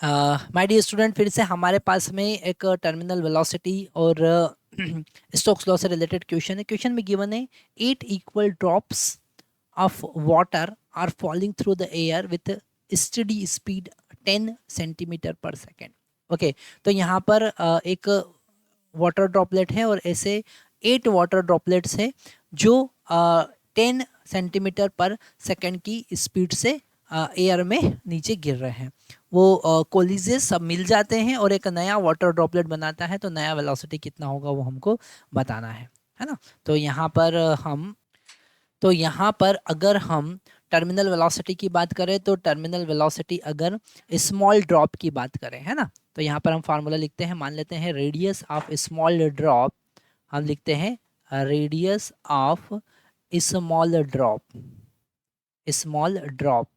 My dear student, फिर से हमारे पास में एक टर्मिनल वेलोसिटी और स्टोक्स लॉ से रिलेटेड क्वेश्चन है। क्वेश्चन में गिवन है 8 equal drops of water are falling through the air with steady speed 10 centimetre per second. Okay, तो यहाँ पर एक वाटर ड्रॉपलेट है और ऐसे 8 वाटर ड्रॉपलेट्स है जो 10 सेंटीमीटर पर सेकेंड की स्पीड से एयर में नीचे गिर रहे हैं। वो कोलिजेस सब मिल जाते हैं और एक नया वाटर ड्रॉपलेट बनाता है, तो नया वेलोसिटी कितना होगा वो हमको बताना है ना। तो यहाँ पर अगर हम टर्मिनल वेलोसिटी की बात करें तो टर्मिनल वेलोसिटी अगर स्मॉल ड्रॉप की बात करें, है ना, तो यहाँ पर हम फार्मूला लिखते हैं। मान लेते हैं रेडियस ऑफ स्मॉल ड्रॉप, हम लिखते हैं रेडियस ऑफ स्मॉल ड्रॉप,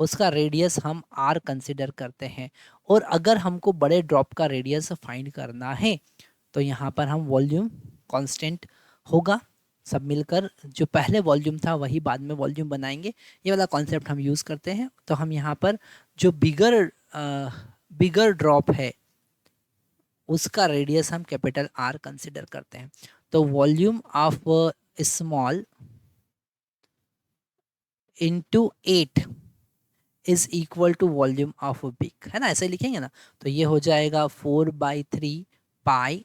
उसका रेडियस हम r कंसिडर करते हैं। और अगर हमको बड़े ड्रॉप का रेडियस फाइंड करना है तो यहाँ पर हम वॉल्यूम कांस्टेंट होगा, सब मिलकर जो पहले वॉल्यूम था वही बाद में वॉल्यूम बनाएंगे, ये वाला कॉन्सेप्ट हम यूज़ करते हैं। तो हम यहाँ पर जो बिगर ड्रॉप है उसका रेडियस हम कैपिटल R कंसिडर करते हैं। तो volume of small into 8 is equal to volume of big, है ना, ऐसे लिखेंगे ना। तो ये हो जाएगा 4/3 pi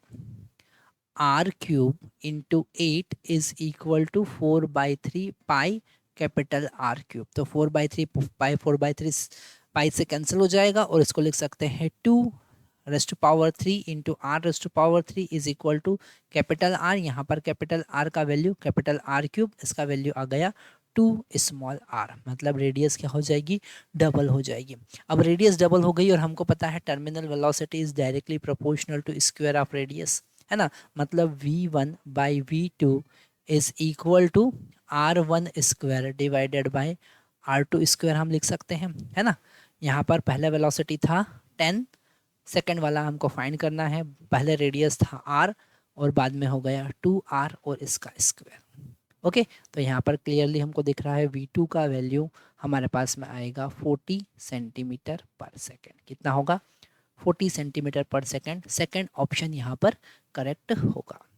r cube into 8 is equal to 4/3 pi capital R cube. तो 4/3 पाई 4/3 पाई से कैंसिल हो जाएगा और इसको लिख सकते हैं 2⁻³ into r⁻³ is equal to capital R। यहाँ पर कैपिटल R का वैल्यू कैपिटल R क्यूब, इसका वैल्यू आ गया 2 स्मॉल r, मतलब रेडियस क्या हो जाएगी, डबल हो जाएगी। अब रेडियस डबल हो गई और हमको पता है terminal velocity is directly proportional to square of radius, है ना, मतलब v1/v2 is equal to r1 square divided by r2 square हम लिख सकते हैं, है ना। यहाँ पर पहला वेलोसिटी था 10, सेकंड वाला हमको फाइंड करना है, पहले रेडियस था r और बाद में हो गया 2r और इसका स्क्वायर। ओके, तो यहाँ पर क्लियरली हमको दिख रहा है v2 का वैल्यू हमारे पास में आएगा 40 सेंटीमीटर पर सेकेंड। कितना होगा, 40 centimetre per second. Second option यहाँ पर करेक्ट होगा।